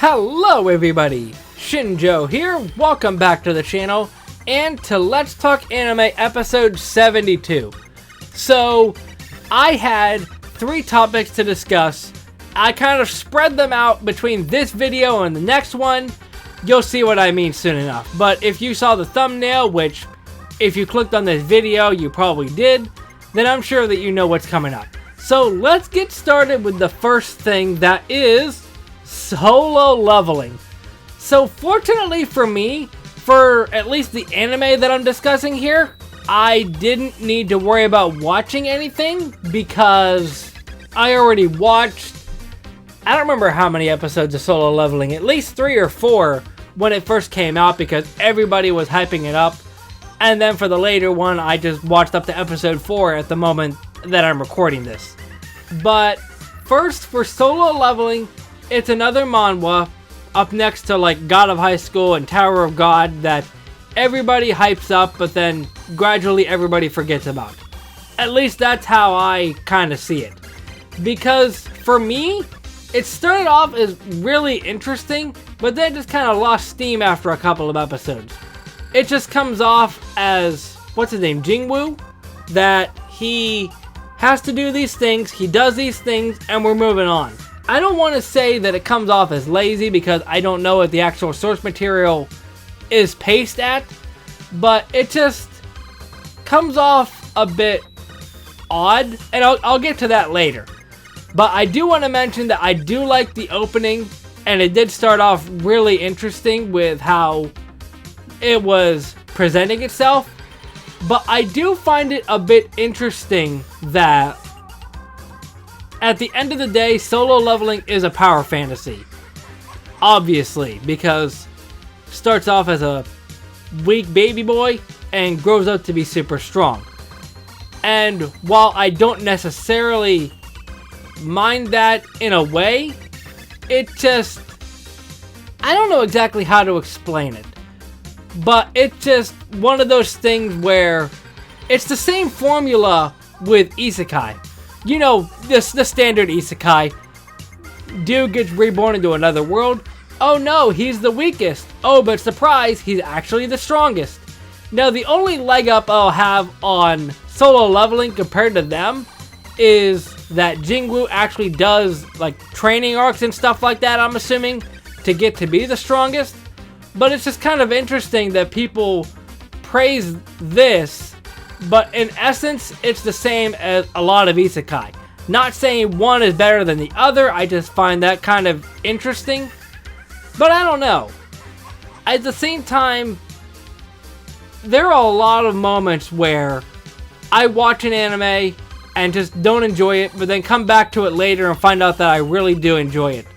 Hello everybody, Shinjo here, welcome back to the channel, and to Let's Talk Anime episode 72. So, I had 3 topics to discuss. I kind of spread them out between this video and the next one. You'll see what I mean soon enough. But if you saw the thumbnail, which if you clicked on this video you probably did, then I'm sure that you know what's coming up. So let's get started with the first thing, that is solo leveling. So fortunately for me, for at least the anime that I'm discussing here, I didn't need to worry about watching anything because I already watched, I don't remember how many episodes of solo leveling, at least 3 or 4 when it first came out because everybody was hyping it up. And then for the later one, I just watched up to episode 4 at the moment that I'm recording this. But first, for solo leveling, it's another manhwa up next to like God of High School and Tower of God that everybody hypes up, but then gradually everybody forgets about. At least that's how I kind of see it. Because for me, it started off as really interesting, but then just kind of lost steam after a couple of episodes. It just comes off as, what's his name, Jingwoo? That he has to do these things, he does these things, and we're moving on. I don't want to say that it comes off as lazy because I don't know what the actual source material is paced at, but it just comes off a bit odd, and I'll get to that later. But I do want to mention that I do like the opening, and it did start off really interesting with how it was presenting itself, but I do find it a bit interesting that at the end of the day, solo leveling is a power fantasy. Obviously, because it starts off as a weak baby boy and grows up to be super strong. And while I don't necessarily mind that in a way, it just, I don't know exactly how to explain it. But it's just one of those things where it's the same formula with isekai. You know, the standard isekai. Dude gets reborn into another world. Oh no, he's the weakest. Oh, but surprise, he's actually the strongest. Now, the only leg up I'll have on solo leveling compared to them is that Jingwoo actually does, like, training arcs and stuff like that, I'm assuming, to get to be the strongest. But it's just kind of interesting that people praise this, but in essence, it's the same as a lot of isekai. Not saying one is better than the other, I just find that kind of interesting. But I don't know. At the same time, there are a lot of moments where I watch an anime and just don't enjoy it, but then come back to it later and find out that I really do enjoy it.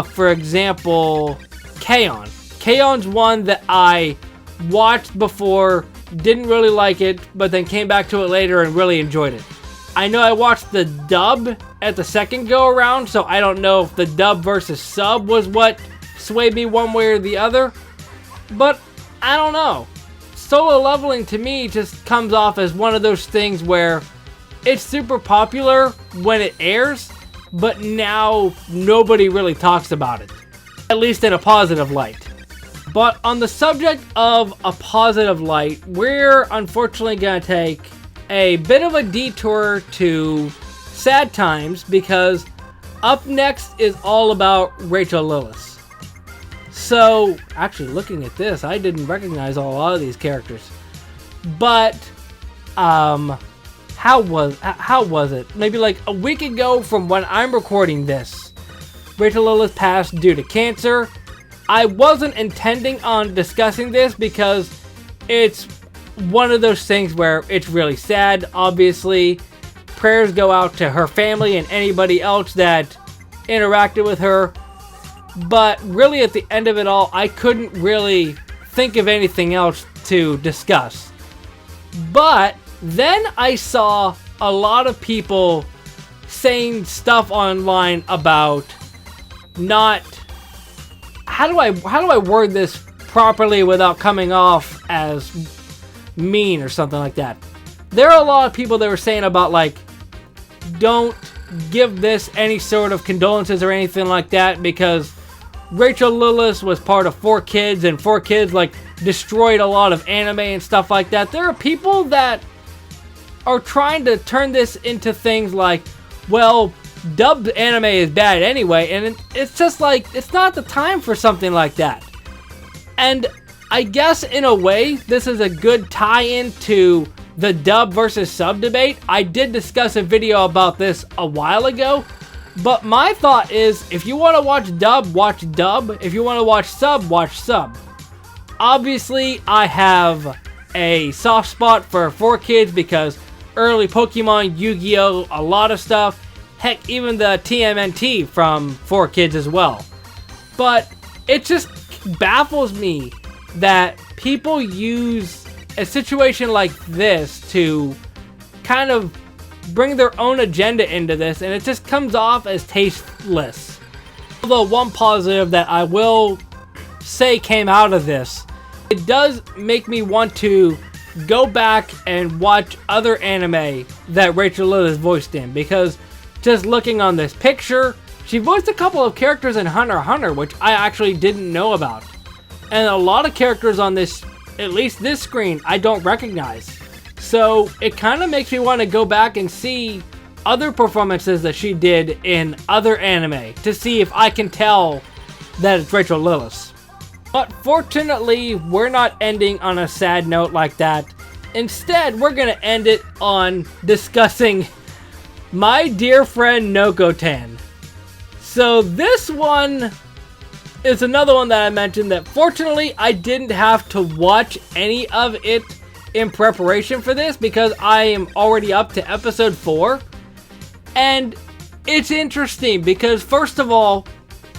For example, K-On! K-On's one that I watched before, didn't really like it, but then came back to it later and really enjoyed it. I know I watched the dub at the second go around, so I don't know if the dub versus sub was what swayed me one way or the other, but I don't know. Solo leveling to me just comes off as one of those things where it's super popular when it airs, but now nobody really talks about it, at least in a positive light. But on the subject of a positive light, we're unfortunately going to take a bit of a detour to sad times because up next is all about Rachel Lillis. So, actually looking at this, I didn't recognize a lot of these characters. But, how was it? Maybe like a week ago from when I'm recording this, Rachel Lillis passed due to cancer. I wasn't intending on discussing this because it's one of those things where it's really sad, obviously. Prayers go out to her family and anybody else that interacted with her. But really at the end of it all, I couldn't really think of anything else to discuss. But then I saw a lot of people saying stuff online about not... How do I word this properly without coming off as mean or something like that? there are a lot of people that were saying about, like, don't give this any sort of condolences or anything like that, because Rachel Lillis was part of 4Kids, and 4Kids, like, destroyed a lot of anime and stuff like that. There are people that are trying to turn this into things like, well, dubbed anime is bad anyway, and it's just like, it's not the time for something like that. And I guess in a way, this is a good tie-in to the dub versus sub debate. I did discuss a video about this a while ago, but my thought is, if you want to watch dub, watch dub. If you want to watch sub, watch sub. Obviously, I have a soft spot for 4Kids because early Pokemon, Yu-Gi-Oh!, a lot of stuff. Heck, even the TMNT from 4Kids as well. But it just baffles me that people use a situation like this to kind of bring their own agenda into this, and it just comes off as tasteless. Although one positive that I will say came out of this, it does make me want to go back and watch other anime that Rachel Lillis voiced in, because just looking on this picture, she voiced a couple of characters in Hunter x Hunter, which I actually didn't know about. And a lot of characters on this, at least this screen, I don't recognize. So it kind of makes me want to go back and see other performances that she did in other anime to see if I can tell that it's Rachel Lillis. But fortunately, we're not ending on a sad note like that. Instead, we're going to end it on discussing my dear friend Nokotan. So this one is another one that I mentioned that fortunately I didn't have to watch any of it in preparation for this, because I am already up to episode 4. And it's interesting because, first of all,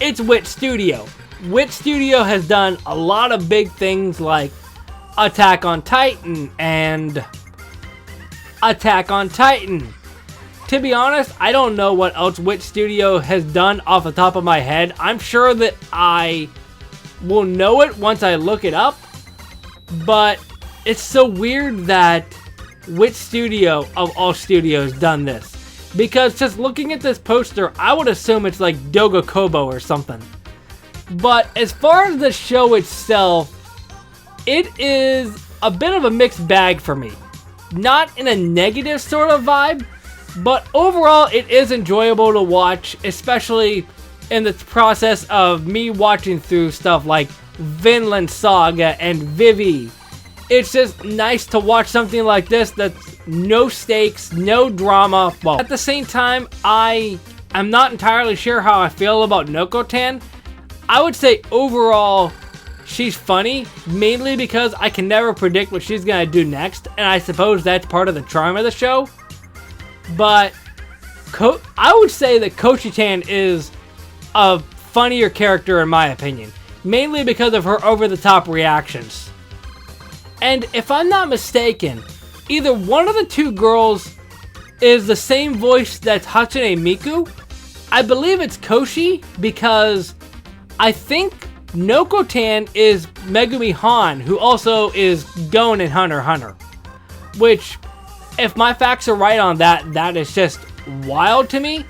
it's Wit Studio. Wit Studio has done a lot of big things like Attack on Titan and Attack on Titan. To be honest, I don't know what else Wit Studio has done off the top of my head. I'm sure that I will know it once I look it up, but it's so weird that Wit Studio, of all studios, done this. Because just looking at this poster, I would assume it's like Doga Kobo or something. But as far as the show itself, it is a bit of a mixed bag for me. Not in a negative sort of vibe, but overall it is enjoyable to watch, especially in the process of me watching through stuff like Vinland Saga and Vivi. It's just nice to watch something like this that's no stakes, no drama. Well, at the same time, I'm not entirely sure how I feel about Nokotan. I would say overall, she's funny, mainly because I can never predict what she's gonna do next, and I suppose that's part of the charm of the show. But I would say that Kochi-tan is a funnier character in my opinion, mainly because of her over-the-top reactions. And if I'm not mistaken, either one of the two girls is the same voice that's Hatsune Miku. I believe it's Koshi, because I think Nokotan is Megumi Han, who also is Gon in Hunter x Hunter. Which, if my facts are right on that, that is just wild to me.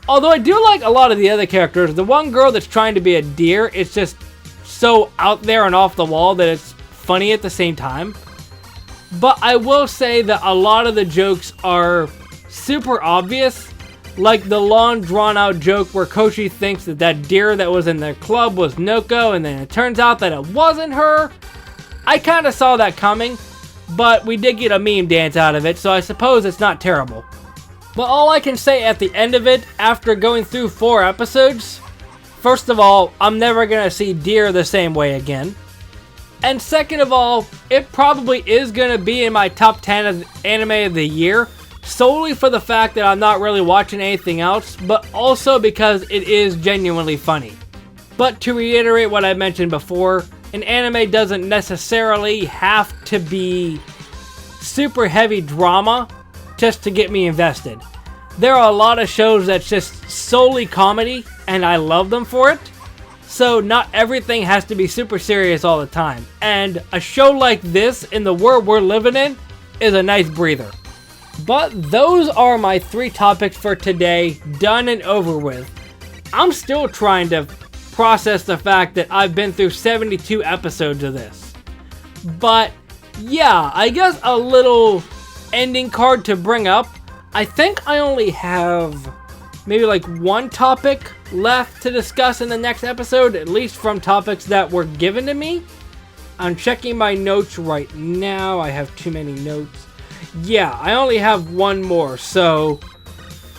Although I do like a lot of the other characters. The one girl that's trying to be a deer, it's just so out there and off the wall that it's funny at the same time. But I will say that a lot of the jokes are super obvious. Like the long drawn out joke where Koshi thinks that that deer that was in their club was Noko, and then it turns out that it wasn't her. I kind of saw that coming, but we did get a meme dance out of it, so I suppose it's not terrible. But all I can say at the end of it, after going through 4 episodes, first of all, I'm never going to see deer the same way again. And second of all, it probably is going to be in my top 10 of anime of the year, solely for the fact that I'm not really watching anything else, but also because it is genuinely funny. But to reiterate what I mentioned before, an anime doesn't necessarily have to be super heavy drama just to get me invested. There are a lot of shows that's just solely comedy, and I love them for it. So not everything has to be super serious all the time. And a show like this, in the world we're living in, is a nice breather. But those are my 3 topics for today, done and over with. I'm still trying to process the fact that I've been through 72 episodes of this. But yeah, I guess a little ending card to bring up. I think I only have maybe like 1 topic left to discuss in the next episode, at least from topics that were given to me. I'm checking my notes right now. I have too many notes. Yeah, I only have 1 more, so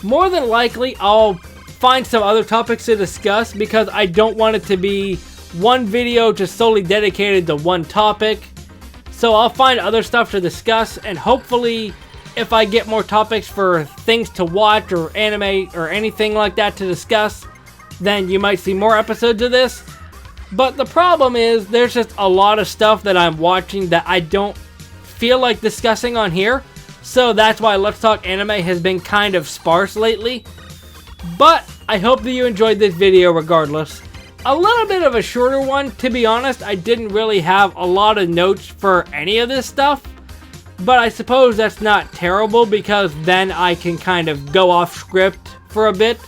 more than likely I'll find some other topics to discuss because I don't want it to be one video just solely dedicated to one topic. So I'll find other stuff to discuss, and hopefully if I get more topics for things to watch or anime or anything like that to discuss, then you might see more episodes of this. But the problem is there's just a lot of stuff that I'm watching that I don't feel like discussing on here. So that's why Let's Talk Anime has been kind of sparse lately. But I hope that you enjoyed this video regardless. A little bit of a shorter one, to be honest. I didn't really have a lot of notes for any of this stuff. But I suppose that's not terrible because then I can kind of go off script for a bit.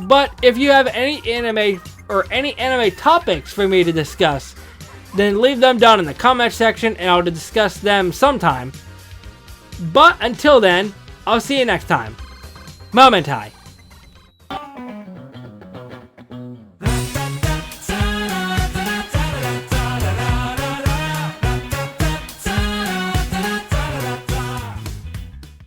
But if you have any anime or any anime topics for me to discuss, then leave them down in the comment section and I'll discuss them sometime. But until then, I'll see you next time. Momentai.